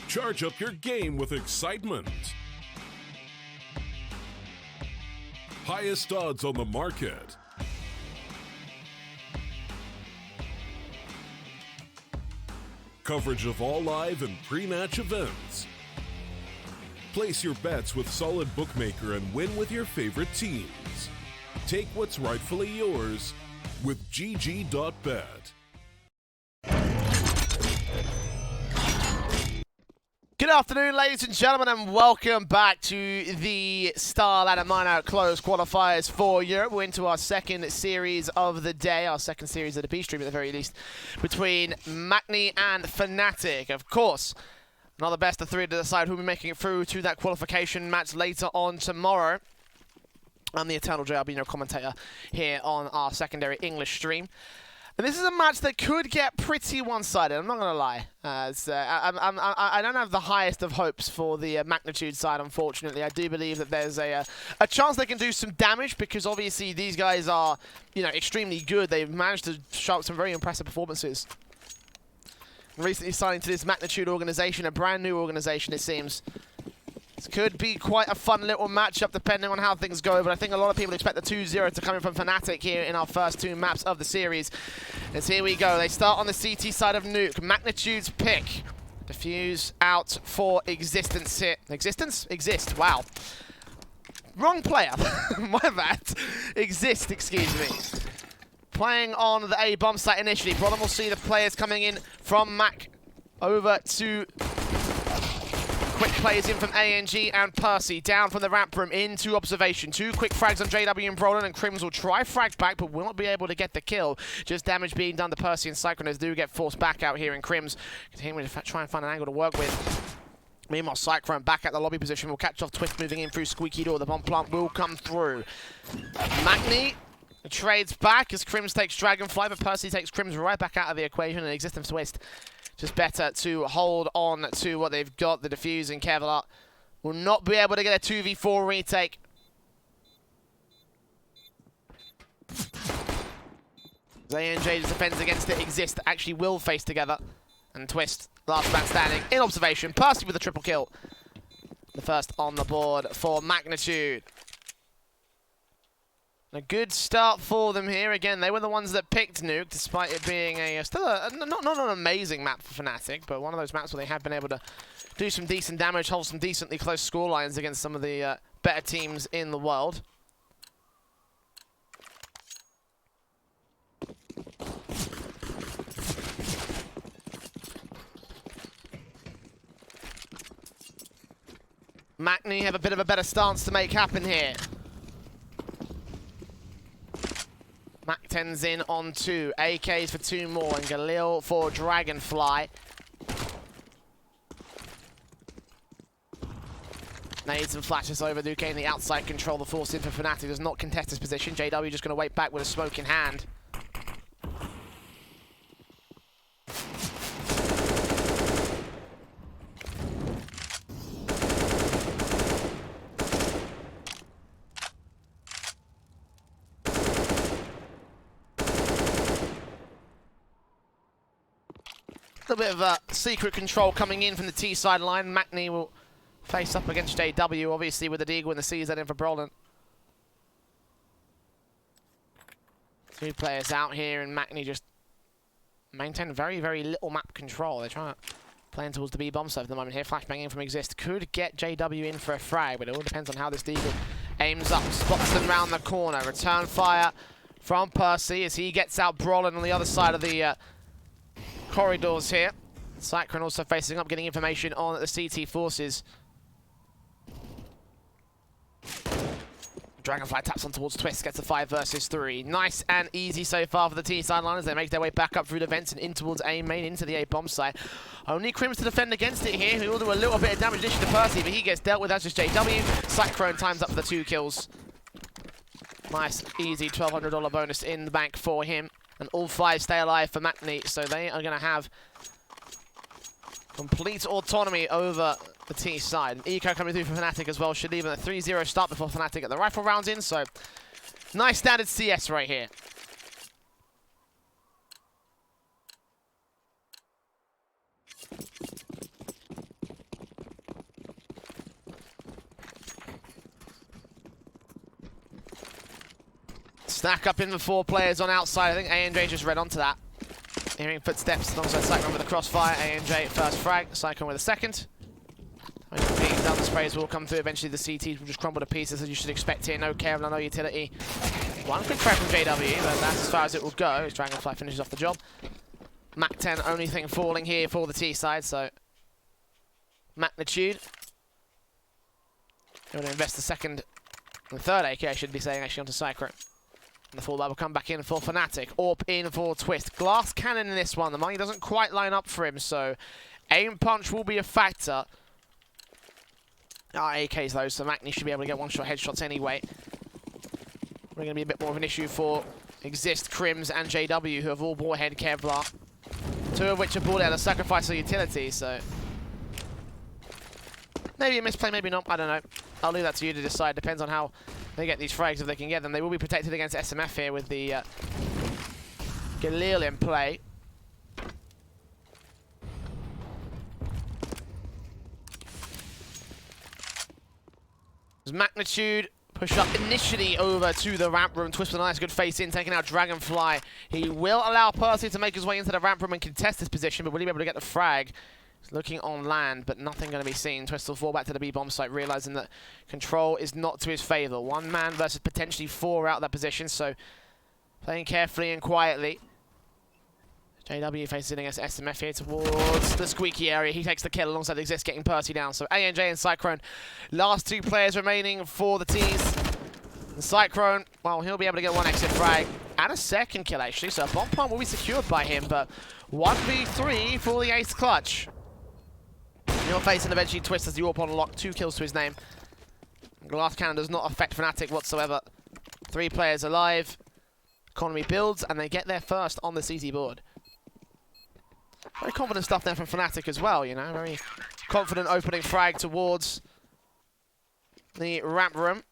Charge up your game with excitement. Highest odds on the market. Coverage of all live and pre-match events. Place your bets with Solid Bookmaker and win with your favorite teams. Take what's rightfully yours with GG.bet. Good afternoon, ladies and gentlemen, and welcome back to the StarLadder 9-out close qualifiers for Europe. We're into our second series of the day, our second series of the B-stream at the very least, between Maknitude and Fnatic. Of course, another best of three to decide who will be making it through to that qualification match later on tomorrow. I'm the Eternal J, I'll be your commentator here on our secondary English stream. And this is a match that could get pretty one-sided, I'm not going to lie. I don't have the highest of hopes for the Maknitude side, unfortunately. I do believe that there's a chance they can do some damage, because obviously these guys are, extremely good. They've managed to show up some very impressive performances. Recently signing to this Maknitude organization, a brand new organization, it seems. This could be quite a fun little matchup depending on how things go, but I think a lot of people expect the 2-0 to come in from Fnatic here in our first two maps of the series. As here we go, they start on the CT side of Nuke. Maknitude's pick. Diffuse out for Existence here. Existence? Exist, wow. Wrong player. My bad. Exist, excuse me. Playing on the A bomb site initially. Brolin will see the players coming in from Mac over to... Quick plays in from ANG and Percy, down from the ramp room into observation. Two quick frags on JW and Brolin, and Crims will try frag back, but will not be able to get the kill. Just damage being done to Percy, and Cycloners do get forced back out here in Crims. Continuing to try and find an angle to work with. Meanwhile, Cyclone back at the lobby position will catch off Twist moving in through Squeaky Door. The bomb plant will come through. Magni trades back as Crims takes Dragonfly, but Percy takes Crims right back out of the equation, and Existence Twist just better to hold on to what they've got. The defuse and Kevlar will not be able to get a 2v4 retake. ANJ just defends against it. Exist actually will face together. And Twist, last man standing in observation. Percy with a triple kill. The first on the board for Maknitude. A good start for them here. Again, they were the ones that picked Nuke, despite it being not an amazing map for Fnatic, but one of those maps where they have been able to do some decent damage, hold some decently close score lines against some of the better teams in the world. Makni have a bit of a better stance to make happen here. Mac 10's in on two. AKs for two more, and Galil for Dragonfly. Nades and flashes over. Nuke in the outside control. The force in for Fnatic does not contest his position. JW just going to wait back with a smoke in hand. A little bit of a secret control coming in from the T side line. Makni will face up against JW, obviously with the Deagle and the CZ in for Brolin. Two players out here, and Makni just maintain very, very little map control. They're trying to play towards the B bomb site at the moment here. Flashbang in from Exist could get JW in for a frag, but it all depends on how this Deagle aims up, spots them round the corner. Return fire from Percy as he gets out Brolin on the other side of the corridors here. Cyclone also facing up, getting information on the CT forces. Dragonfly taps on towards Twist, gets a 5 versus 3. Nice and easy so far for the T sideline as they make their way back up through the vents and in towards A main, into the A bomb site. Only Crims to defend against it here, who will do a little bit of damage addition to Percy, but he gets dealt with. That's just JW. Cyclone times up for the 2 kills. Nice, easy $1,200 bonus in the bank for him. And all 5 stay alive for Makni, so they are going to have complete autonomy over the T side. And Eco coming through for Fnatic as well should leave a 3-0 start before Fnatic get the rifle rounds in, so nice standard CS right here. Stack up in the 4 players on outside. I think ANJ just read onto that. Hearing footsteps alongside Cyclone with a crossfire. ANJ first frag, Cyclone with a second. Being done, the sprays will come through. Eventually the CTs will just crumble to pieces as you should expect here. No care, no utility. One quick frag from JW, but that's as far as it will go. As Dragonfly finishes off the job. Mac 10, only thing falling here for the T side, so Maknitude. Going to invest the second and third AK, I should be saying, actually, onto Cyclone. And the fullback will come back in for Fnatic. Orp in for Twist. Glass cannon in this one. The money doesn't quite line up for him, so aim punch will be a factor. AKs though, so Makni should be able to get one-shot headshots anyway. We're going to be a bit more of an issue for Exist, Crims, and JW, who have all bought ahead Kevlar. 2 of which are bought out of sacrifice of utility, so maybe a misplay, maybe not, I don't know. I'll leave that to you to decide. Depends on how they get these frags, if they can get them. They will be protected against SMF here with the Galil in play. Maknitude push up initially over to the ramp room. Twist with a nice good face in, taking out Dragonfly. He will allow Percy to make his way into the ramp room and contest this position, but will he be able to get the frag? He's looking on land, but nothing going to be seen. Twist will fall back to the B-bomb site, realizing that control is not to his favor. 1 man versus potentially 4 out of that position, so playing carefully and quietly. JW facing against SMF here towards the squeaky area. He takes the kill alongside Exist, getting Percy down. So ANJ and Cyclone, last 2 players remaining for the T's. And Cyclone, well, he'll be able to get 1 exit frag and a second kill, actually. So a bomb pump will be secured by him, but 1v3 for the ace clutch. You're facing eventually Twist as the AWP on lock, 2 kills to his name. Glass cannon does not affect Fnatic whatsoever. 3 players alive. Economy builds, and they get there first on the CT board. Very confident stuff there from Fnatic as well, you know. Very confident opening frag towards the ramp room.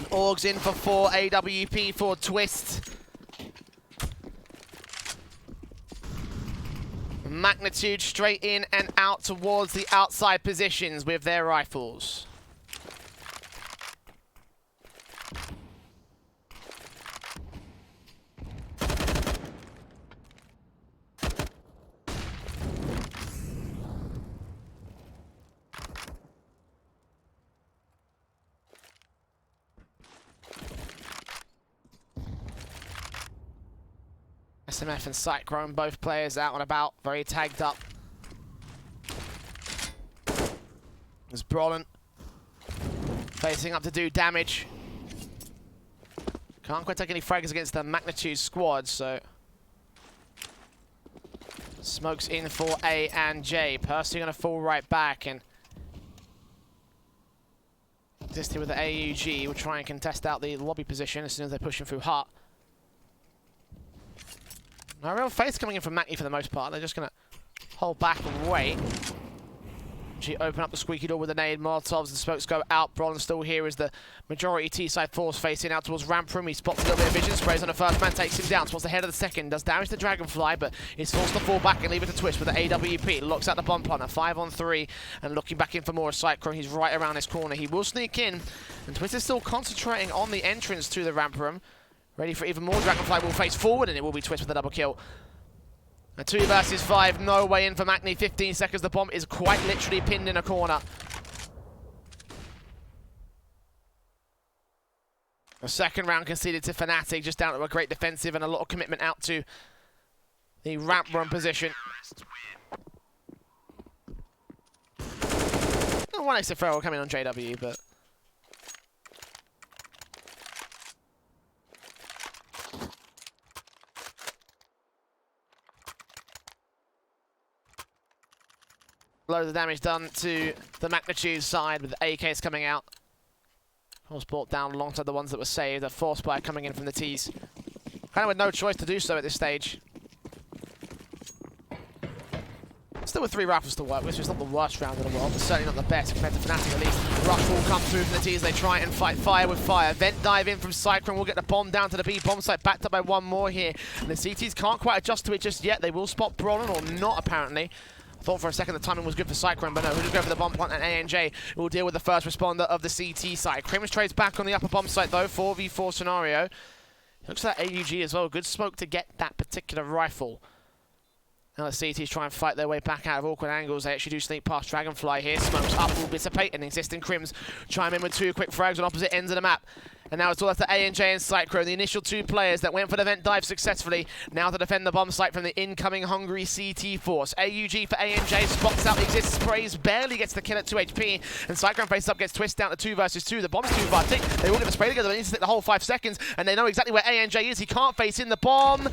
Orgs in for 4, AWP for Twist. Maknitude straight in and out towards the outside positions with their rifles. SMF and Cyclone, both players out and about, very tagged up. There's Brolin facing up to do damage. Can't quite take any frags against the Maknitude squad, so smokes in for A and J. Percy gonna fall right back, and Exist here with the AUG will try and contest out the lobby position as soon as they're pushing through Hut. No real face coming in from Makni for the most part. They're just going to hold back and wait. She open up the squeaky door with a nade. Molotovs and smokes go out. Brolin still here as the majority T-side force facing out towards ramp room. He spots a little bit of vision. Sprays on the first man, takes him down towards the head of the second. Does damage to Dragonfly, but is forced to fall back and leave it to Twist with the AWP. Looks at the bomb planter. 5-on-3 and looking back in for more Cyclone. He's right around this corner. He will sneak in. And Twist is still concentrating on the entrance to the ramp room. Ready for even more. Dragonfly will face forward, and it will be Twist with a double kill. A 2 versus 5, no way in for Makni. 15 seconds, the bomb is quite literally pinned in a corner. A second round conceded to Fnatic, just down to a great defensive and a lot of commitment out to the ramp run position. One extra throw will come in on JW, but loads of damage done to the Maknitude side with the AKs coming out. Was brought down alongside the ones that were saved. A force player coming in from the T's. Kind of with no choice to do so at this stage. Still with 3 rifles to work with, so it's not the worst round in the world, but certainly not the best compared to Fnatic at least. Rush will come through from the T as they try and fight fire with fire. Vent dive in from Cyclone will get the bomb down to the B bomb site, backed up by one more here. And the CTs can't quite adjust to it just yet. They will spot Brawlin, or not apparently. I thought for a second the timing was good for Cyclone, but no, he'll just go for the bomb plant, and ANJ will deal with the first responder of the CT side. Crims trades back on the upper bomb site though, 4v4 scenario. Looks like AUG as well, good smoke to get that particular rifle. Now the CTs try and fight their way back out of awkward angles. They actually do sneak past Dragonfly here. Smokes up will dissipate, and existing Crims chime in with 2 quick frags on opposite ends of the map. And now it's all left to ANJ and Cyclone, the initial 2 players that went for the vent dive successfully, now to defend the bomb site from the incoming hungry CT force. AUG for ANJ, spots out the exists, sprays, barely gets the kill at 2 HP, and Cyclone faces up, gets twisted down to 2 versus 2. The bomb's too far tick. They all get the spray together, they need to stick the whole 5 seconds, and they know exactly where ANJ is. He can't face in. The bomb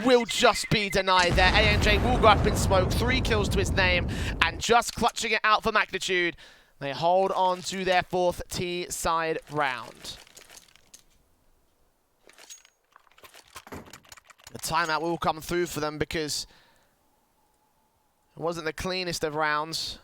will just be denied there. ANJ will go up in smoke, 3 kills to his name, and just clutching it out for Maknitude. They hold on to their 4th T-side round. The timeout will come through for them because it wasn't the cleanest of rounds.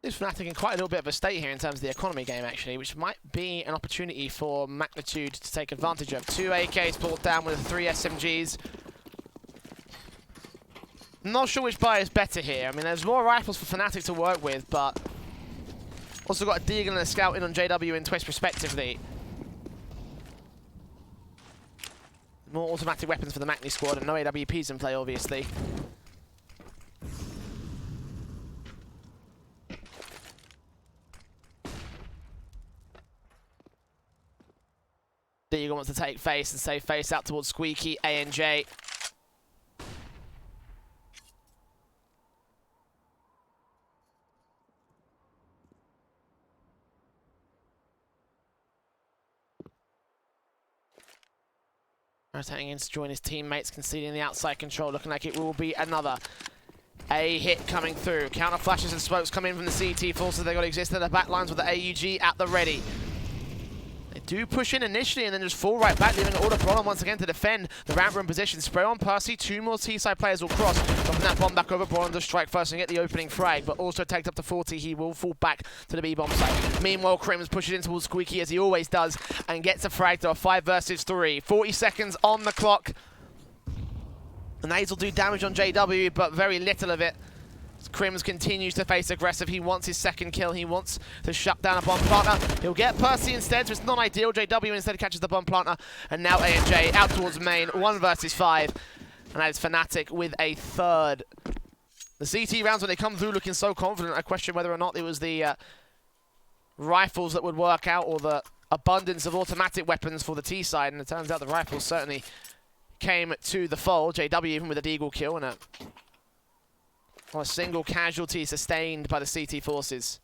This Fnatic in quite a little bit of a state here in terms of the economy game, actually, which might be an opportunity for Maknitude to take advantage of. 2 AKs pulled down with 3 SMGs. Not sure which buy is better here. I mean, there's more rifles for Fnatic to work with, but also got a Deagle and a Scout in on JW and Twist, respectively. More automatic weapons for the Makni squad, and no AWPs in play, obviously. Deagle wants to take face and say face out towards Squeaky. ANJ. Rotating in to join his teammates, conceding the outside control, looking like it will be another A hit coming through. Counter flashes and smokes come in from the CT forces. They got to exist in the back lines with the AUG at the ready. Do push in initially and then just fall right back, leaving Order Brawlin once again to defend the ramp room position. Spray on Percy, 2 more T-side players will cross. Dropping that bomb back over, Brawlin does strike first and get the opening frag, but also tagged up to 40. He will fall back to the B-bomb site. Meanwhile, Crims pushes in towards Squeaky as he always does and gets a frag to a 5 versus 3. 40 seconds on the clock. And these will do damage on JW, but very little of it. Crims continues to face aggressive. He wants his 2nd kill. He wants to shut down a bomb planter. He'll get Percy instead, so it's not ideal. JW instead catches the bomb planter. And now ANJ out towards main. 1 versus 5. And that is Fnatic with a 3rd. The CT rounds, when they come through looking so confident, I question whether or not it was the rifles that would work out or the abundance of automatic weapons for the T side. And it turns out the rifles certainly came to the fold. JW even with a Deagle kill and a single casualty sustained by the CT forces.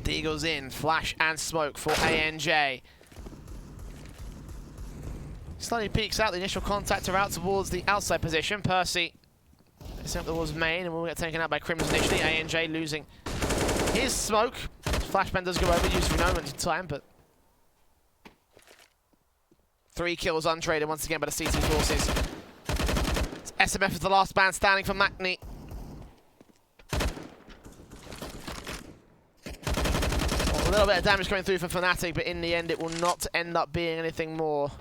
Deagle's in, flash and smoke for ANJ. Slightly peeks out, the initial contact are out towards the outside position. Percy is up towards main and will get taken out by Crims initially. ANJ losing his smoke. Flashbang does go over, used for a moment in time, but 3 kills untraded once again by the CT forces. SMF is the last man standing for Makni. A little bit of damage coming through for Fnatic, but in the end it will not end up being anything more.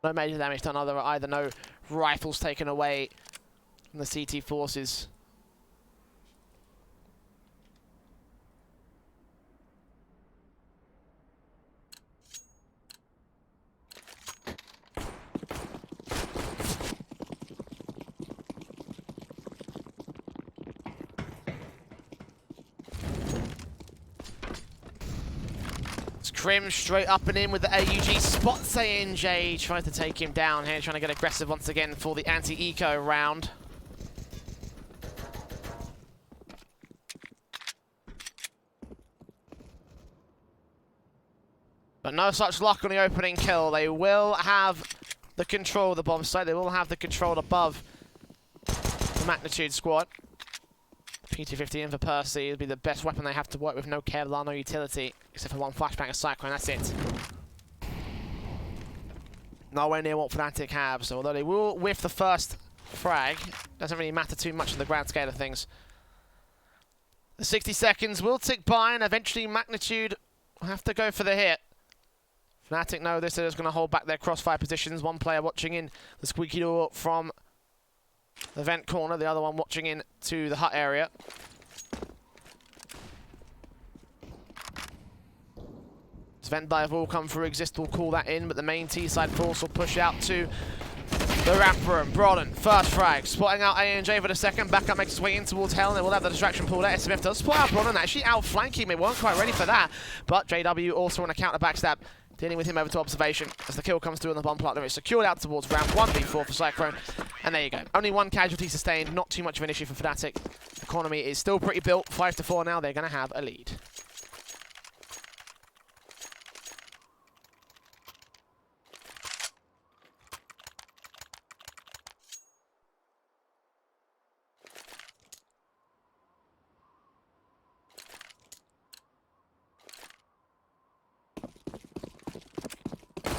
No major damage done, either no rifles taken away from the CT forces. Crim straight up and in with the AUG, spots ANJ, tries to take him down here, trying to get aggressive once again for the anti-eco round. But no such luck on the opening kill. They will have the control of the bomb site. They will have the control above the Maknitude squad. PT-50 in for Percy. It'll be the best weapon they have to work with. No Kevlar, no utility, except for one flashbang of Cyclone. That's it. Nowhere near what Fnatic have. So although they will whiff the first frag, doesn't really matter too much in the grand scale of things. The 60 seconds will tick by, and eventually Maknitude will have to go for the hit. Fnatic know this is going to hold back their crossfire positions. One player watching in the squeaky door from the vent corner, the other one watching in to the hut area. This vent dive will come through. Exist will call that in, but the main T-side force will push out to the ramp room. Broaden, first frag, spotting out ANJ for the second. Backup makes its way in towards Hell, and they will have the distraction pulled out. SMF does spot out Broaden, actually outflanking him. They weren't quite ready for that, but JW also on a counter backstab. Dealing with him over to observation as the kill comes through on the bomb plot. It's secured out towards round 1v4 for Cyclone. And there you go. Only one casualty sustained. Not too much of an issue for Fnatic. Economy is still pretty built. 5-4 now. They're going to have a lead.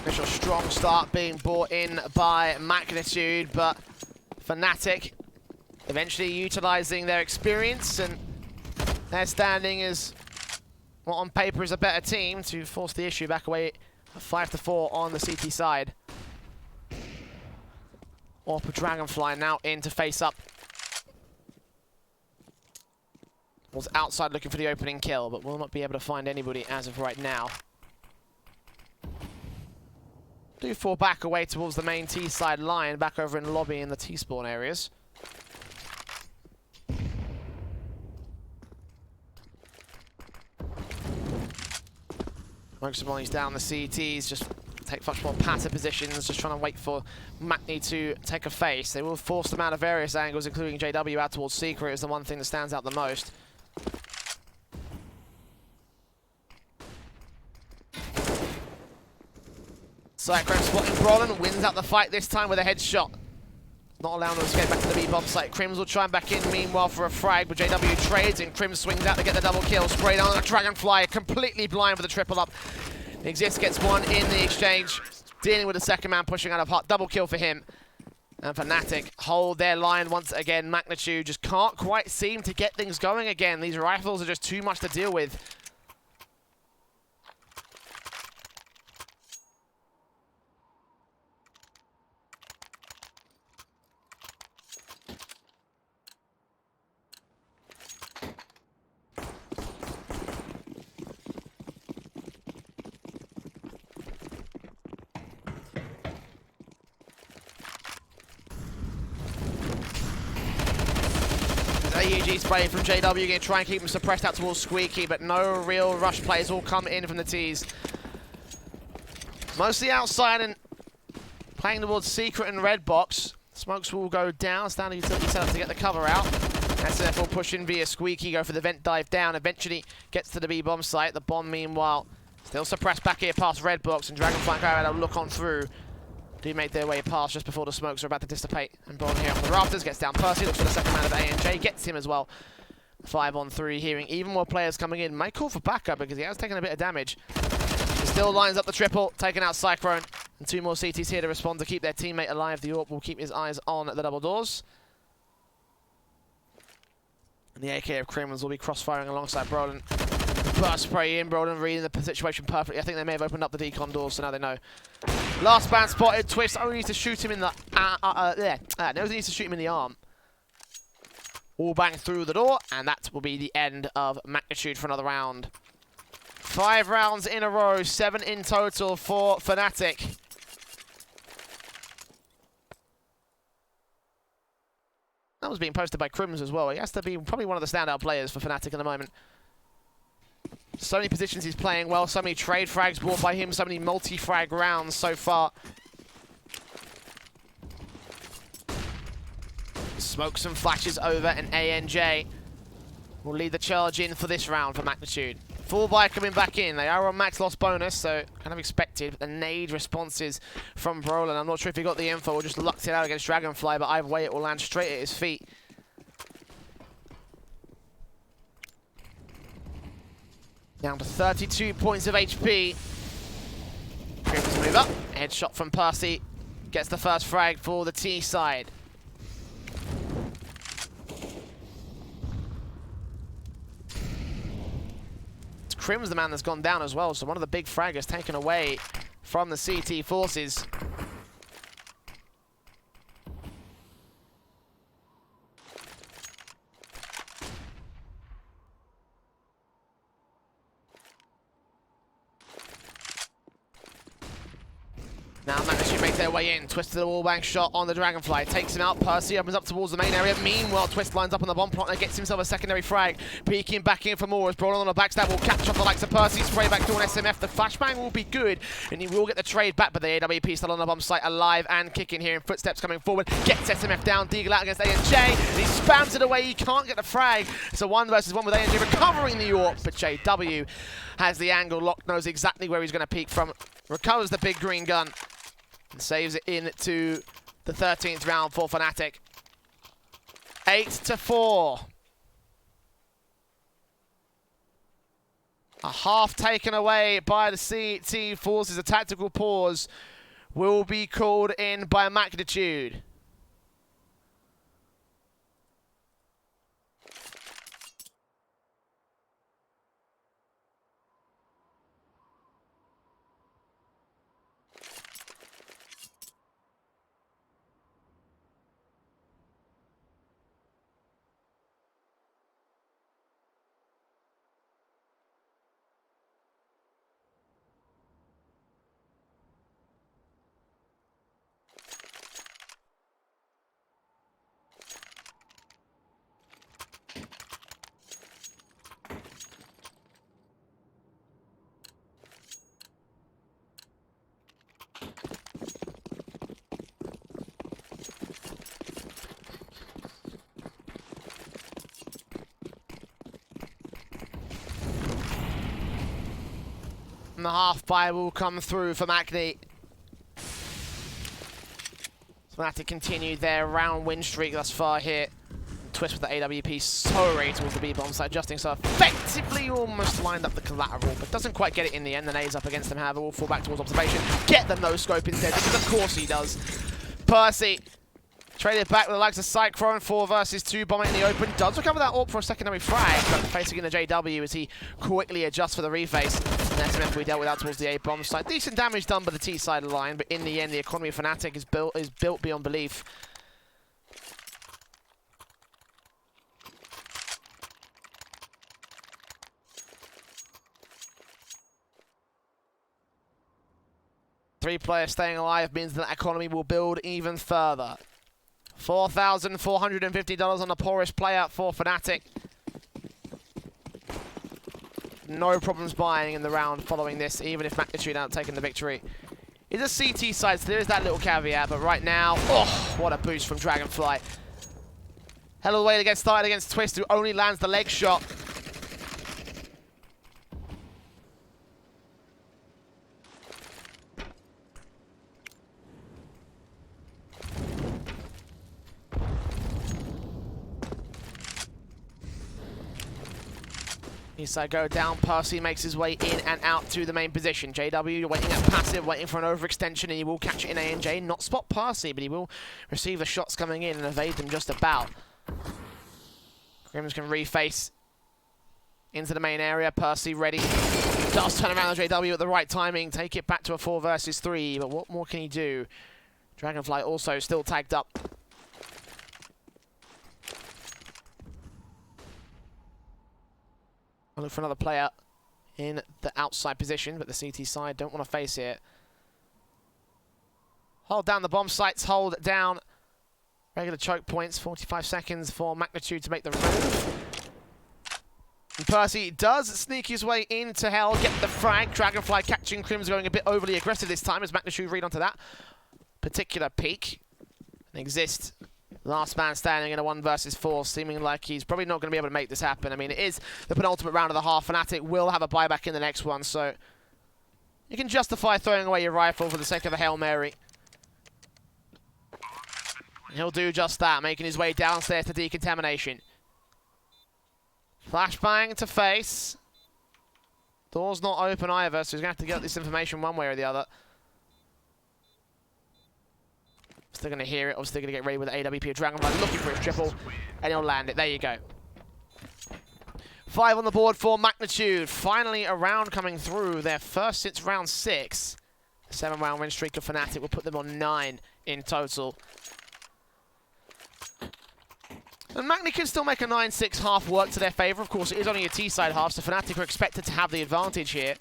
Initial strong start being brought in by Maknitude, but Fnatic eventually utilising their experience and their standing as what on paper is a better team to force the issue back away 5-4 on the CT side. Orpa Dragonfly now in to face up. Was outside looking for the opening kill, but will not be able to find anybody as of right now. Do fall back away towards the main T-side line, back over in lobby in the T-spawn areas. Moxaboni's down the CTs, just take much more passive positions, just trying to wait for Makni to take a face. They will force them out of various angles, including JW out towards Secret is the one thing that stands out the most. Cyclone spotting Brolin, wins out the fight this time with a headshot. Not allowing them to escape back to the B-bomb site. Crims will try and back in meanwhile for a frag, but JW trades and Crims swings out to get the double kill. Sprayed on a Dragonfly, completely blind with a triple up. Exist gets one in the exchange, dealing with the second man pushing out of hut. Double kill for him. And Fnatic hold their line once again. Maknitude just can't quite seem to get things going again. These rifles are just too much to deal with. AUG spray from JW, going to try and keep him suppressed out towards Squeaky, but no real rush plays will come in from the T's. Mostly outside and playing towards Secret and Red Box. Smokes will go down, standing utility setup to get the cover out. SNF will push in via Squeaky, go for the vent dive down, eventually gets to the B-bomb site. The bomb, meanwhile, still suppressed back here past Red Box, and Dragonfly go out a look on through. Do make their way past just before the smokes are about to dissipate. And Braun here on the rafters gets down Percy, looks for the second man of ANJ, gets him as well. 5-on-3, hearing even more players coming in. Might call for backup because he has taken a bit of damage. He still lines up the triple, taking out Cyclone. And two more CTs here to respond to keep their teammate alive. The AWP will keep his eyes on the double doors. And the AK of Criminals will be crossfiring alongside Broden. Burst spray in, Broden reading the situation perfectly. I think they may have opened up the decon doors, so now they know. Last man spotted. Twist only needs to shoot him in the only needs to shoot him in the arm. All bang through the door, and that will be the end of Maknitude for another round. 5 rounds in a row, 7 in total for Fnatic. That was being posted by Crims as well. He has to be probably one of the standout players for Fnatic at the moment. So many positions he's playing well, so many trade frags brought by him, so many multi-frag rounds so far. Smokes and flashes over, and ANJ will lead the charge in for this round for Maknitude. Full buy coming back in. They are on max loss bonus, so kind of expected. But the nade responses from Brolin. I'm not sure if he got the info or just lucked it out against Dragonfly, but either way it will land straight at his feet. Down to 32 points of HP. Crims move up. Headshot from Percy. Gets the first frag for the T side. Crim's the man that's gone down as well, so one of the big fraggers taken away from the CT forces. Now Maknitude make their way in. Twist to the wallbang shot on the Dragonfly. Takes him out. Percy opens up towards the main area. Meanwhile, Twist lines up on the bomb plot and gets himself a secondary frag. Peeking back in for more as Brolin on the backstab will catch up the likes of Percy. Spray back to an SMF. The flashbang will be good, and he will get the trade back, but the AWP still on the bomb site, alive and kicking here. And footsteps coming forward. Gets SMF down. Deagle out against ANJ. And he spams it away. He can't get the frag. It's a 1 versus 1 with ANJ recovering the AWP, but JW has the angle locked, knows exactly where he's going to peek from. Recovers the big green gun. And saves it into the 13th round for Fnatic. 8-4. A half taken away by the CT forces. A tactical pause will be called in by Maknitude. And the half buy will come through for Makni. Fnatic continued their round win streak thus far here. Twist with the AWP so ready towards the B bomb side, adjusting so effectively almost lined up the collateral, but doesn't quite get it in the end. The nade's up against them, however, will fall back towards observation. Get the no scope instead, because of course he does. Percy traded back with the likes of Cyclone, 4 versus 2, bombing in the open. Does recover that AWP for a secondary frag, but facing in the JW as he quickly adjusts for the reface. And SMF we dealt with out towards the A bomb side. Decent damage done by the T side of the line, but in the end, the economy of Fnatic is built beyond belief. Three players staying alive means that economy will build even further. $4,450 on the poorest player for Fnatic. No problems buying in the round following this, even if Maknitude out taking the victory. It's a CT side, so there is that little caveat, but right now, oh, what a boost from Dragonfly. Hell of a way to get started against Twist, who only lands the leg shot. Eastside go down, Percy makes his way in and out to the main position. JW waiting at passive, waiting for an overextension, and he will catch it in ANJ. Not spot Percy, but he will receive the shots coming in and evade them just about. Grims can reface into the main area. Percy ready. Does turn around the JW at the right timing, take it back to a 4 versus 3, but what more can he do? Dragonfly also still tagged up. I'll look for another player in the outside position, but the CT side don't want to face it. Hold down the bomb sites, hold down regular choke points. 45 seconds for Maknitude to make the remove. Percy does sneak his way into hell, get the frag. Dragonfly catching Crims, going a bit overly aggressive this time as Maknitude read onto that particular peak. And Exist, last man standing in a 1 versus 4, seeming like he's probably not going to be able to make this happen. I mean, it is the penultimate round of the half. Fnatic will have a buyback in the next one, so you can justify throwing away your rifle for the sake of a Hail Mary. He'll do just that, making his way downstairs to decontamination. Flashbang to face. Door's not open either, so he's going to have to get this information one way or the other. Still going to hear it, obviously going to get ready with the AWP. Dragonfly looking for his triple, and he'll land it. There you go. 5 on the board for Maknitude. Finally a round coming through, their first since round 6. The 7-round win streak of Fnatic will put them on 9 in total. And Maknitude can still make a 9-6 half work to their favour. Of course, it is only a T-side half, so Fnatic are expected to have the advantage here.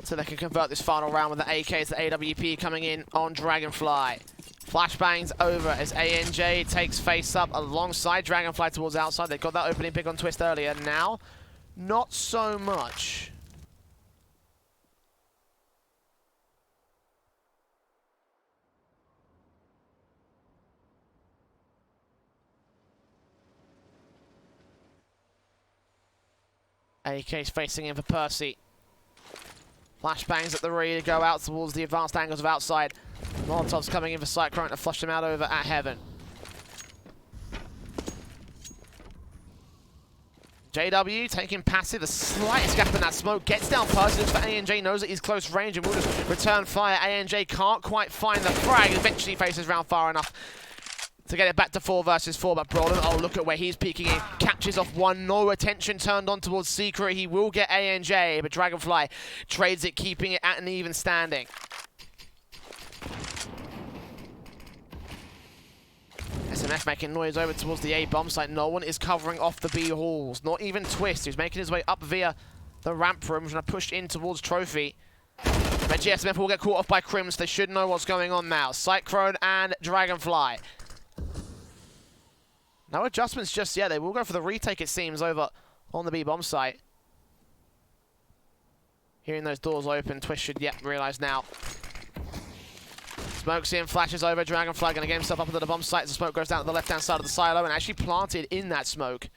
So they can convert this final round with the AKs, the AWP coming in on Dragonfly. Flashbangs over as ANJ takes face up alongside Dragonfly towards outside. They got that opening pick on Twist earlier. Now, not so much. AK's facing in for Percy. Flashbangs at the ready to go out towards the advanced angles of outside. Molotov's coming in for Cyclone to flush them out over at Heaven. JW taking passive, the slightest gap in that smoke, gets down Percy, looks for ANJ, knows that he's close range and will just return fire. ANJ can't quite find the frag, eventually faces round far enough to get it back to 4 versus 4, but Brolin, oh, look at where he's peeking in. Catches off one, no attention turned on towards Secret. He will get ANJ, but Dragonfly trades it, keeping it at an even standing. SMF making noise over towards the A bomb site. No one is covering off the B halls. Not even Twist, who's making his way up via the ramp room, trying to push in towards Trophy. But GSMF will get caught off by Crims. They should know what's going on now. Cyclone and Dragonfly. No adjustments just yet. They will go for the retake, it seems, over on the B-bomb site. Hearing those doors open, Twist should yet realize now. Smokes in, flashes over. Dragonfly going to get himself up into the bomb site as the smoke goes down to the left-hand side of the silo and actually planted in that smoke.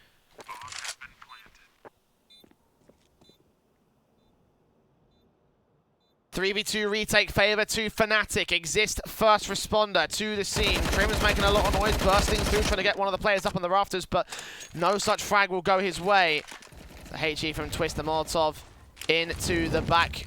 3v2 retake favor to Fnatic. Exist first responder to the scene. Trim's making a lot of noise, bursting through, trying to get one of the players up on the rafters, but no such frag will go his way. The HE from Twist, the Molotov into the back.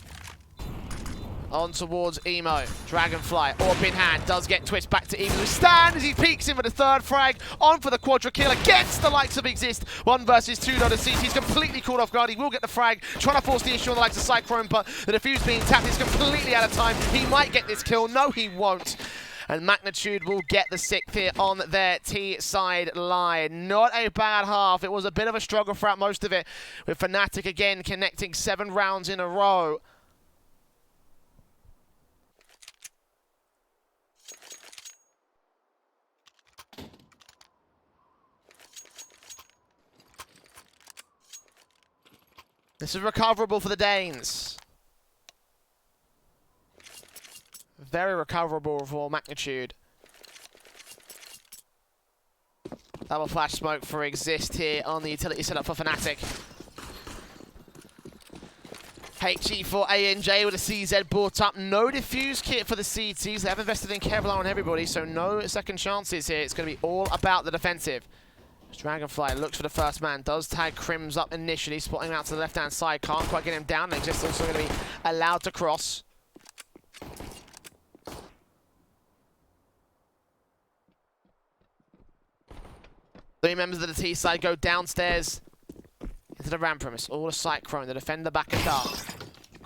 On towards Emo. Dragonfly, orb in hand, does get Twist back to Emo. Stand as he peeks in for the 3rd frag. On for the quadra kill against the likes of Exist. 1 versus 2 to CT. He's completely caught off guard. He will get the frag. Trying to force the issue on the likes of Cyclone, but the defuse being tapped is completely out of time. He might get this kill. No, he won't. And Maknitude will get the 6th here on their T-side line. Not a bad half. It was a bit of a struggle throughout most of it, with Fnatic again connecting 7 rounds in a row. This is recoverable for the Danes. Very recoverable for Maknitude. Double flash smoke for Exist here on the utility setup for Fnatic. HE for ANJ with a CZ brought up. No defuse kit for the CTs. They have invested in Kevlar on everybody, so no second chances here. It's going to be all about the defensive. Dragonfly looks for the first man, does tag Crims up initially, spotting him out to the left-hand side, can't quite get him down, and Exist also going to be allowed to cross. Three members of the T side go downstairs into the ramp premise, all a Cyclone, the defender back at dark.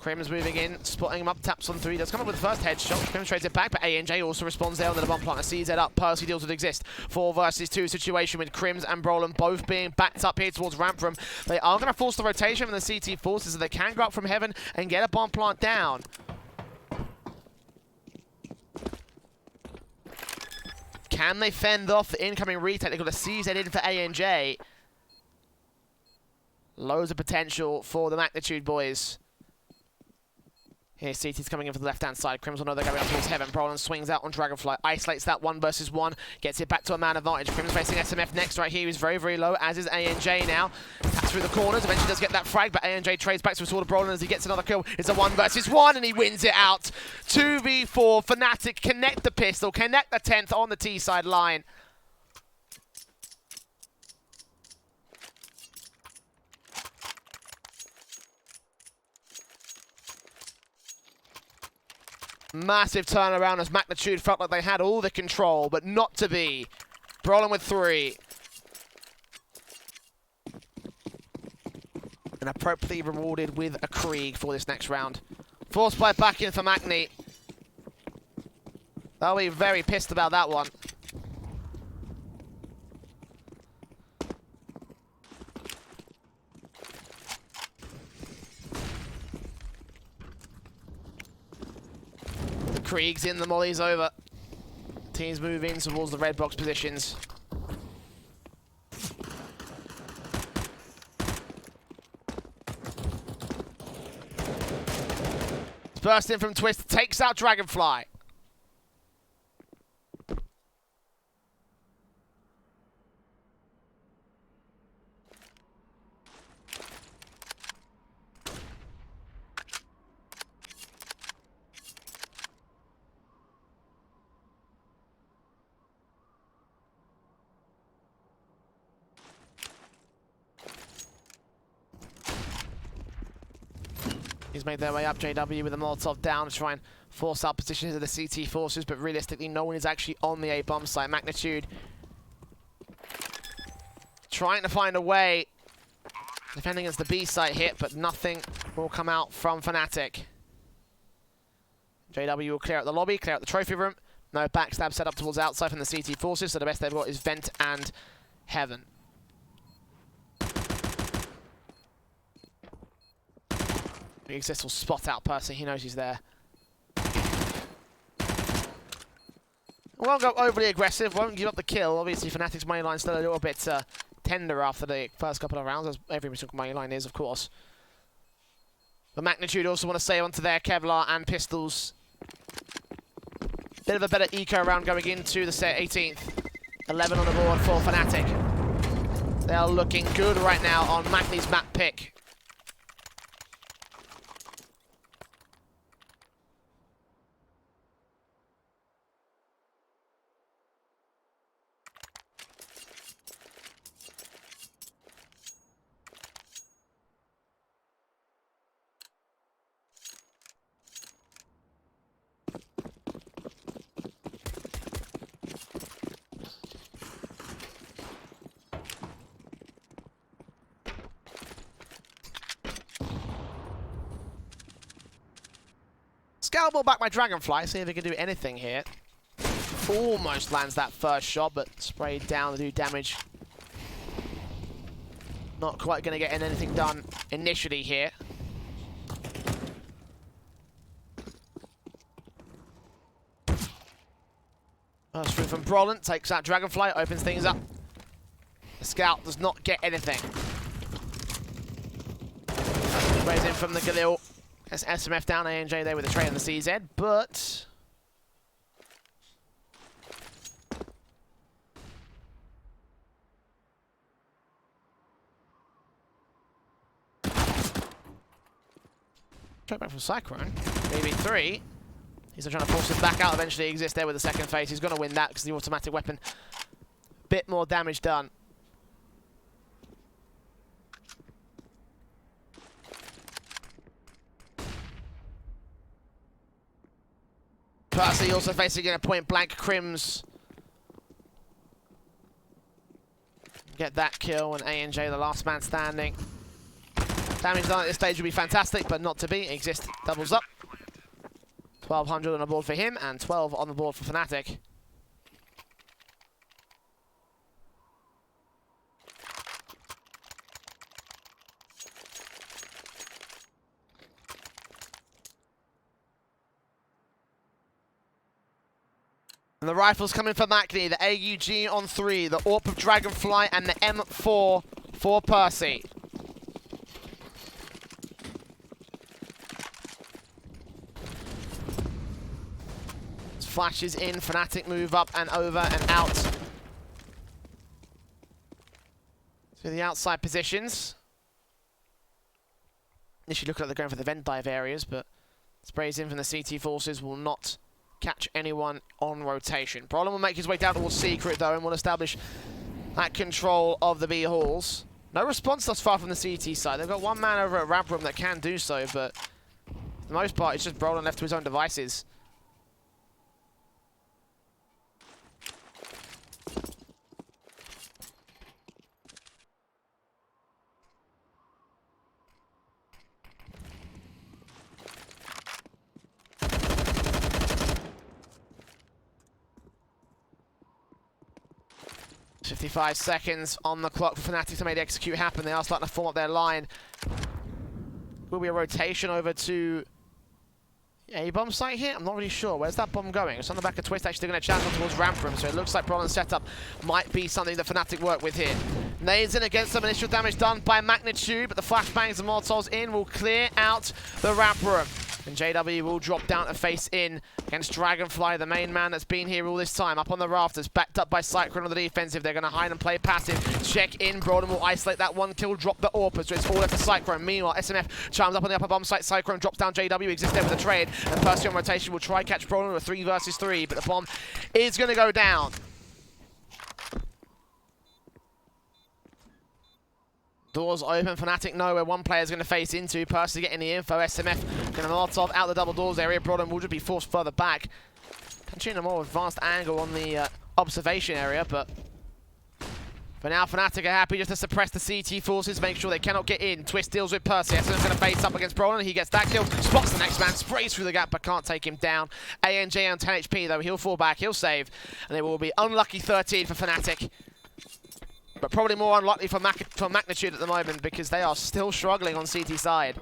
Crims moving in, spotting him up, taps on 3, does come up with the first headshot. Crims trades it back, but ANJ also responds there on the bomb plant. CZ up, Percy deals with Exist. 4 versus 2 situation with Crims and Brolin both being backed up here towards ramp room. They are going to force the rotation from the CT forces so they can go up from Heaven and get a bomb plant down. Can they fend off the incoming retake? They've got a CZ in for ANJ. Loads of potential for the Maknitude boys. Here, CT's coming in for the left-hand side. Crims will know they're going up towards Heaven. Brolin swings out on Dragonfly. Isolates that 1 versus 1. Gets it back to a man advantage. Crims facing SMF next right here. He's very, very low, as is ANJ now. Taps through the corners. Eventually does get that frag, but ANJ trades back to a sword of Brolin as he gets another kill. It's a 1 versus 1, and he wins it out. 2v4. Fnatic connect the pistol. Connect the 10th on the T-side line. Massive turnaround as Maknitude felt like they had all the control, but not to be. Brolin with 3. And appropriately rewarded with a Krieg for this next round. Force play back in for Makni. They'll be very pissed about that one. Krieg's in, the molly's over. Teams move in towards the red box positions. Burst in from Twist, takes out Dragonfly. He's made their way up, JW with a Molotov down to try and force out positions of the CT forces, but realistically no one is actually on the A-bomb site. Maknitude trying to find a way, defending against the B site hit, but nothing will come out from Fnatic. JW will clear out the lobby, clear out the trophy room. No backstab set up towards outside from the CT forces, so the best they've got is Vent and Heaven. Exist will spot out Percy, he knows he's there. Won't go overly aggressive, won't give up the kill. Obviously Fnatic's mainline still a little bit tender after the first couple of rounds, as every single mainline is, of course. But Maknitude also want to save onto their Kevlar and pistols. Bit of a better eco round going into the set 18th. 11 on the board for Fnatic. They are looking good right now on Makni's map pick. Scalpel back by Dragonfly, see if he can do anything here. Almost lands that first shot, but sprayed down to do damage. Not quite going to get anything done initially here. First through from Brolin, takes out Dragonfly, opens things up. The scout does not get anything. Sprays in from the Galil. That's SMF down, ANJ there with a trade on the CZ, but... Straight back from Cyclone. Maybe 3. He's trying to force him back out, eventually exists there with the second phase. He's going to win that because the automatic weapon. Bit more damage done. Percy also facing a point blank Crims. Get that kill, and ANJ the last man standing. Damage done at this stage would be fantastic, but not to be. Exist doubles up. 1,200 on the board for him, and 12 on the board for Fnatic. And the rifles coming for Maknitude, the AUG on 3, the AWP of Dragonfly, and the M4 for Percy. Flashes in, Fnatic move up and over and out to the outside positions. Initially looking like they're going for the vent dive areas, but sprays in from the CT forces will not catch anyone on rotation. Brolin will make his way down towards Secret though and will establish that control of the B halls. No response thus far from the CT side. They've got one man over at Ramp Room that can do so, but for the most part it's just Brolin left to his own devices. .55 seconds on the clock for Fnatic to make the execute happen. They are starting to form up their line. Will be a rotation over to a bomb site here? I'm not really sure. Where's that bomb going? It's on the back of Twist, actually going to channel towards Ramp Room, so it looks like Brolin's setup might be something that Fnatic work with here. Nades in against some initial damage done by Maknitude, but the flashbangs and Molotovs in will clear out the Ramp Room. And JW will drop down to face in against Dragonfly, the main man that's been here all this time. Up on the rafters, backed up by Cyclone on the defensive. They're going to hide and play passive. Check in, Broden will isolate that one kill, drop the AWP, so it's all left to Cyclone. Meanwhile, SMF chimes up on the upper bomb site. Cyclone drops down JW, exists there with the trade. And Percy on rotation will try catch Broden with a 3 versus 3, but the bomb is going to go down. Doors open, Fnatic know where one player's going to face into. Percy getting the info, SMF going to Molotov out the double doors area. Broden will just be forced further back. Catching a more advanced angle on the observation area, but for now Fnatic are happy just to suppress the CT forces, make sure they cannot get in. Twist deals with Percy, SMF's going to face up against Broden. He gets that kill, spots the next man, sprays through the gap but can't take him down. ANJ on 10 HP though, he'll fall back, he'll save, and it will be unlucky 13 for Fnatic. But probably more unlikely for Maknitude at the moment because they are still struggling on CT side.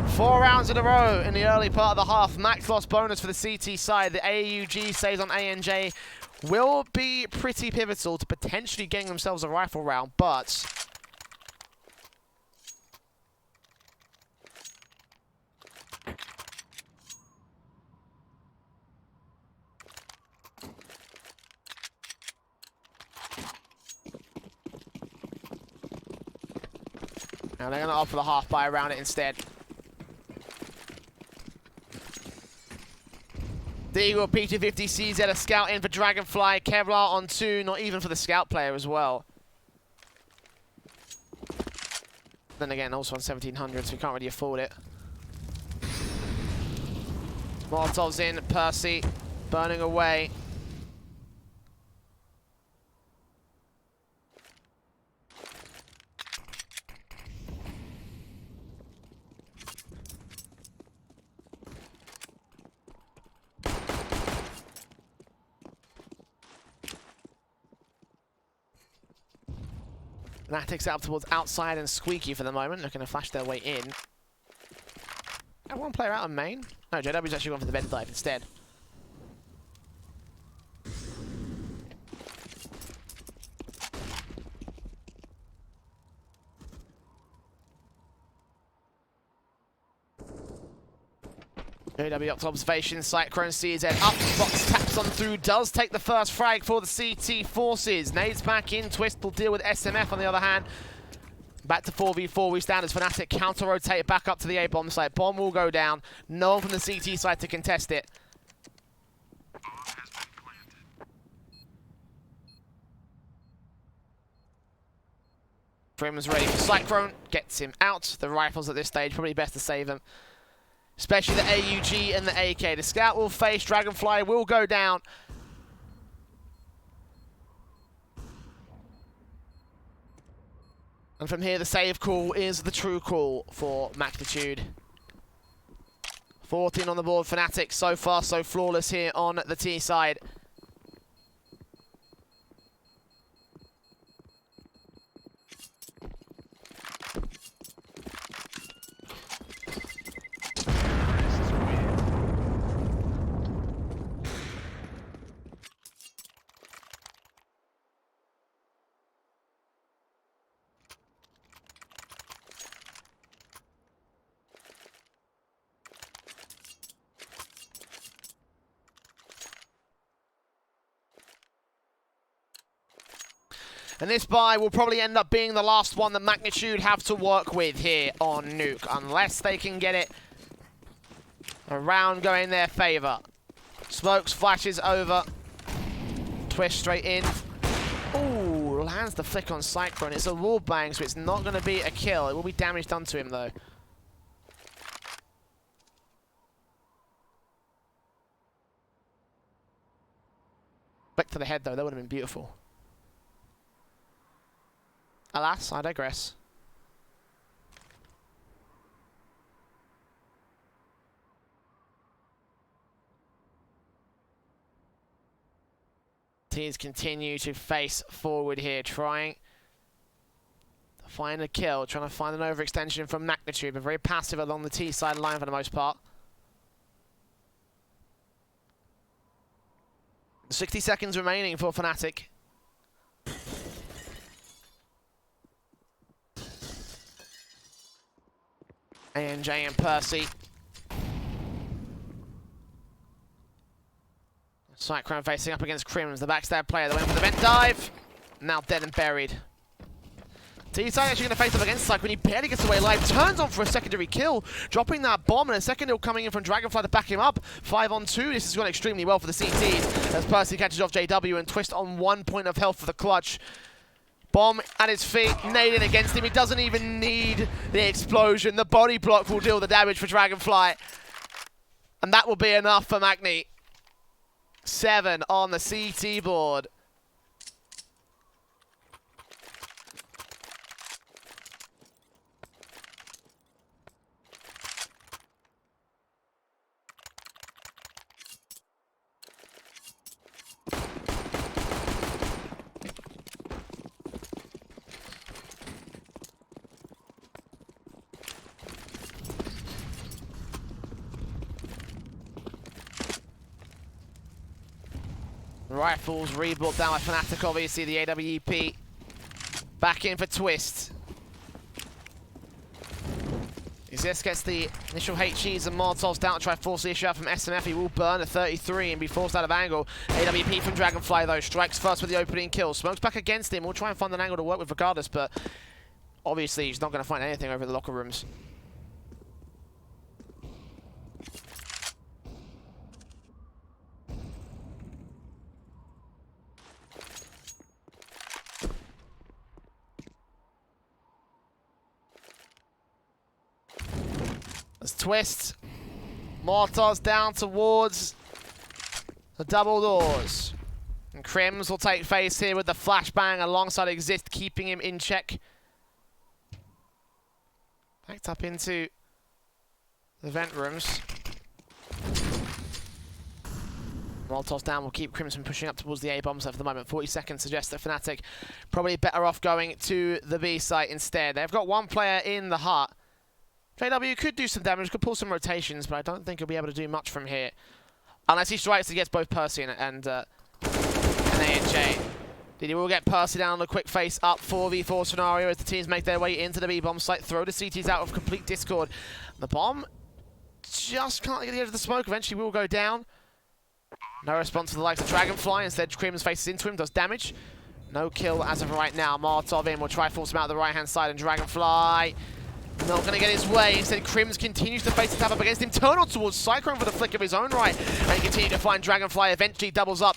4 rounds in a row in the early part of the half. Max loss bonus for the CT side. The AUG saves on ANJ will be pretty pivotal to potentially getting themselves a rifle round, but now they're going to opt for the half buy around it instead. The Eagle P250 CZ a scout in for Dragonfly. Kevlar on 2, not even for the scout player as well. Then again, also on 1700, so we can't really afford it. Molotov's in, Percy burning away. Fnatic's out towards outside and Squeaky for the moment, looking to flash their way in. Have one player out on main? No, JW's actually gone for the vent dive instead. JW up to observation, Cyclone CZ up, Fox taps on through, does take the first frag for the CT forces. Nades back in, Twist will deal with SMF on the other hand. Back to 4v4, we stand as Fnatic counter-rotate back up to the A-bomb site. Bomb will go down, no one from the CT side to contest it. Prim's ready for Cyclone, gets him out. The rifles at this stage, probably best to save them. Especially the AUG and the AK. The scout will face, Dragonfly will go down. And from here, the save call is the true call for Maknitude. 14 on the board, Fnatic. So far, so flawless here on the T side. And this buy will probably end up being the last one that Maknitude have to work with here on Nuke, unless they can get it around going their favor. Smokes, flashes over. Twist straight in. Ooh, lands the flick on Cyclone. It's a wall bang, so it's not going to be a kill. It will be damage done to him, though. Flick to the head, though. That would have been beautiful. Alas, I digress. Teams continue to face forward here, trying to find a kill, trying to find an overextension from Maknitude, but very passive along the T side line for the most part. 60 seconds remaining for Fnatic. ANJ and Percy. Cyclone facing up against Crims, the backstab player. They went for the vent dive. Now dead and buried. T-Side actually going to face up against Cyclone. He barely gets away alive. Turns on for a secondary kill. Dropping that bomb, and a second kill coming in from Dragonfly to back him up. 5-on-2. This has gone extremely well for the CTs as Percy catches off JW and Twist on 1 point of health for the clutch. Bomb at his feet, nailing against him. He doesn't even need the explosion. The body block will deal the damage for Dragonfly. And that will be enough for Magni. 7 on the CT board. Rifles rebuilt down by Fnatic, obviously, the AWP. Back in for Twist. Exist gets the initial HEs and Molotovs down to try to force the issue out from SMF. He will burn at 33 and be forced out of angle. AWP from Dragonfly, though, strikes first with the opening kill. Smokes back against him. We'll try and find an angle to work with regardless, but obviously he's not going to find anything over the locker rooms. As Twist, Molotovs down towards the double doors. And Crims will take face here with the flashbang alongside Exist, keeping him in check. Backed up into the vent rooms. Molotovs down will keep Crimson pushing up towards the A-bombs for the moment. 40 seconds suggests that Fnatic probably better off going to the B site instead. They've got one player in the hut. JW could do some damage, could pull some rotations, but I don't think he'll be able to do much from here. Unless he strikes against both Percy and ANJ. He will get Percy down on a quick face up 4v4 scenario as the teams make their way into the B-bomb site, throw the CTs out of complete discord. The bomb just can't get the edge of the smoke, eventually will go down. No response to the likes of Dragonfly, instead Crims faces into him, does damage. No kill as of right now. Molotov in, will try to force him out the right-hand side, and Dragonfly not going to get his way. Instead, Crims continues to face the tap up against him. Turn on towards Cyclone for the flick of his own right. And he continues to find Dragonfly. Eventually doubles up.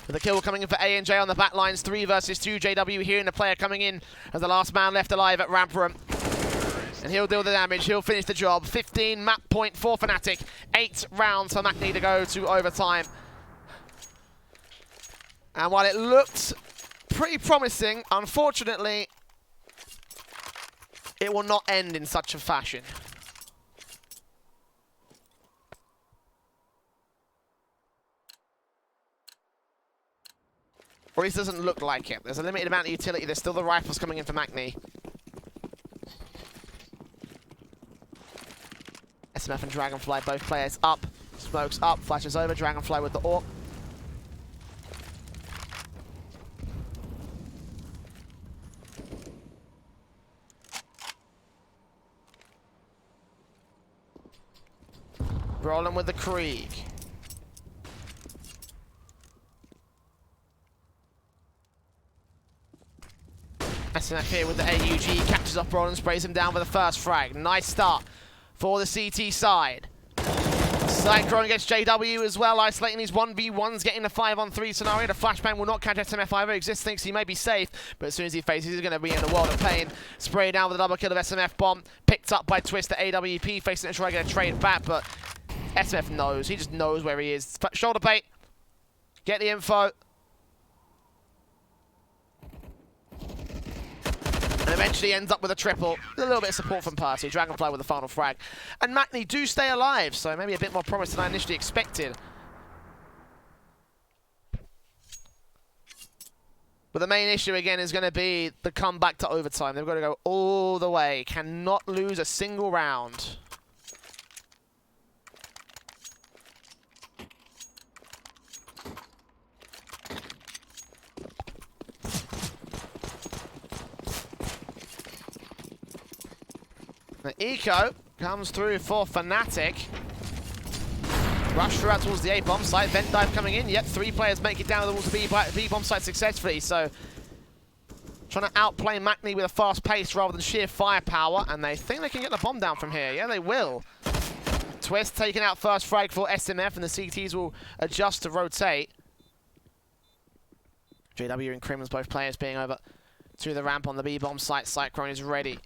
With the kill coming in for ANJ on the back lines. 3 versus 2. JW here, and the player coming in as the last man left alive at ramp room. And he'll deal the damage. He'll finish the job. 15 map point for Fnatic. 8 rounds for Makni to go to overtime. And while it looked pretty promising, unfortunately, it will not end in such a fashion. Or at least doesn't look like it. There's a limited amount of utility. There's still the rifles coming in for Makni. SMF and Dragonfly, both players up. Smokes up, flashes over. Dragonfly with the AWP. Rolling with the Krieg. SNF here with the AUG, catches up Brawl and sprays him down with the first frag. Nice start for the CT side. Cyclone against JW as well, isolating these 1v1s, getting the 5-on-3 scenario. The flashbang will not catch SMF either. Exist thinks he may be safe, but as soon as he faces, he's going to be in the world of pain. Spray down with a double kill of SMF bomb, picked up by Twist at AWP, facing it, trying to get a trade back, but SMF knows. He just knows where he is. Shoulder bait, get the info. And eventually ends up with a triple. A little bit of support from Percy. Dragonfly with the final frag. And Maknitude do stay alive, so maybe a bit more promise than I initially expected. But the main issue again is going to be the comeback to overtime. They've got to go all the way. Cannot lose a single round. The eco comes through for Fnatic. Rush throughout towards the A-bomb site. Vent dive coming in. Yep, 3 players make it down towards the B-bomb site successfully. So trying to outplay Makni with a fast pace rather than sheer firepower. And they think they can get the bomb down from here. Yeah, they will. Twist taking out first frag for SMF, and the CTs will adjust to rotate. JW and Crims, both players being over to the ramp on the B-bomb site. Cyclone is ready.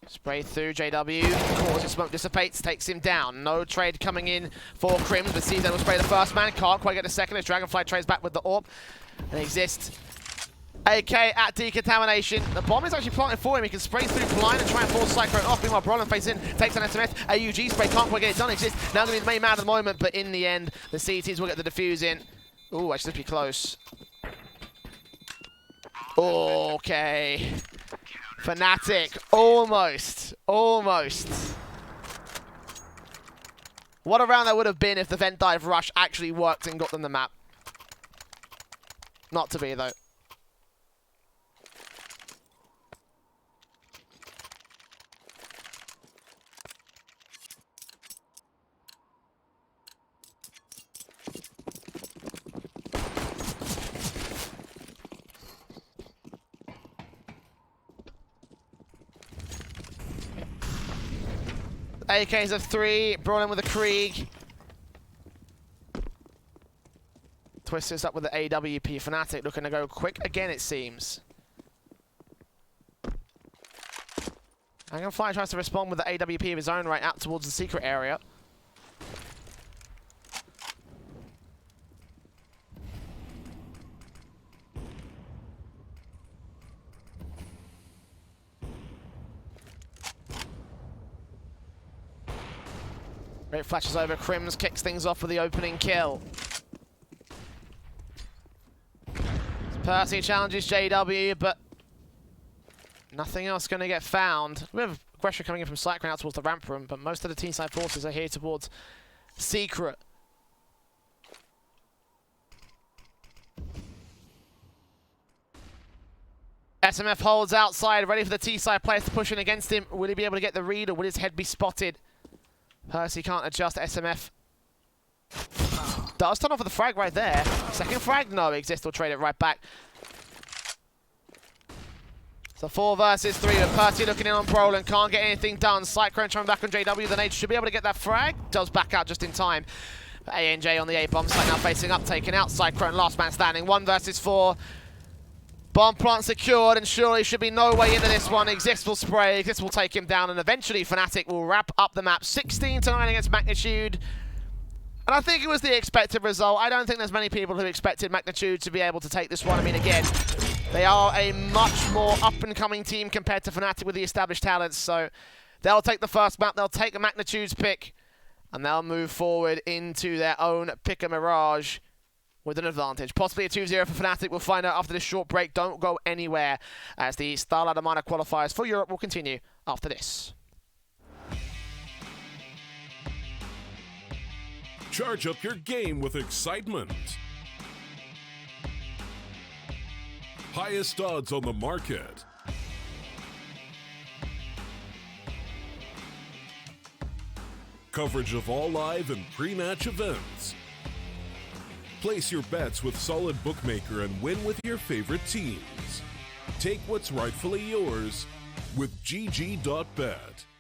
Spray through JW, causes smoke dissipates, takes him down. No trade coming in for Crims, but CZ will spray the first man, can't quite get the second as Dragonfly trades back with the AWP. And Exist. AK at decontamination. The bomb is actually planted for him. He can spray through blind and try and force Cyclone off. Meanwhile, Brolin face in, takes on SMF. AUG spray, can't quite get it done. Exist now going to be the main man at the moment, but in the end, the CTs will get the defuse in. Ooh, actually, be close. Okay. Fnatic, almost. What a round that would have been if the vent dive rush actually worked and got them the map. Not to be, though. AKs of 3, Brawling with a Krieg. Twist is up with the AWP. Fnatic looking to go quick again, it seems. Dragonfly tries to respond with the AWP of his own right out towards the secret area. Great flashes over. Crims kicks things off with the opening kill. Percy challenges JW, but nothing else going to get found. We have aggression coming in from Cyclone out towards the ramp room, but most of the team-side forces are here towards Secret. SMF holds outside, ready for the T-side players to push in against him. Will he be able to get the read, or will his head be spotted? Percy can't adjust. SMF does turn off with the frag right there. Second frag? No, Exist will trade it right back. So 4 versus 3 with Percy looking in on Brolin. Can't get anything done. Cyclone trying back on JW. The nade should be able to get that frag. Does back out just in time. ANJ on the A-bomb site now facing up, taking out Cyclone. Last man standing. 1 versus 4. Bomb plant secured, and surely should be no way into this one. Exist will spray, Exist will take him down, and eventually Fnatic will wrap up the map 16-9 against Maknitude. And I think it was the expected result. I don't think there's many people who expected Maknitude to be able to take this one. I mean, again, they are a much more up-and-coming team compared to Fnatic with the established talents, so they'll take the first map, they'll take Maknitude's pick, and they'll move forward into their own pick a Mirage with an advantage. Possibly a 2-0 for Fnatic. We'll find out after this short break. Don't go anywhere, as the StarLadder minor qualifiers for Europe will continue after this. Charge up your game with excitement. Highest odds on the market. Coverage of all live and pre-match events. Place your bets with Solid Bookmaker and win with your favorite teams. Take what's rightfully yours with GG.bet.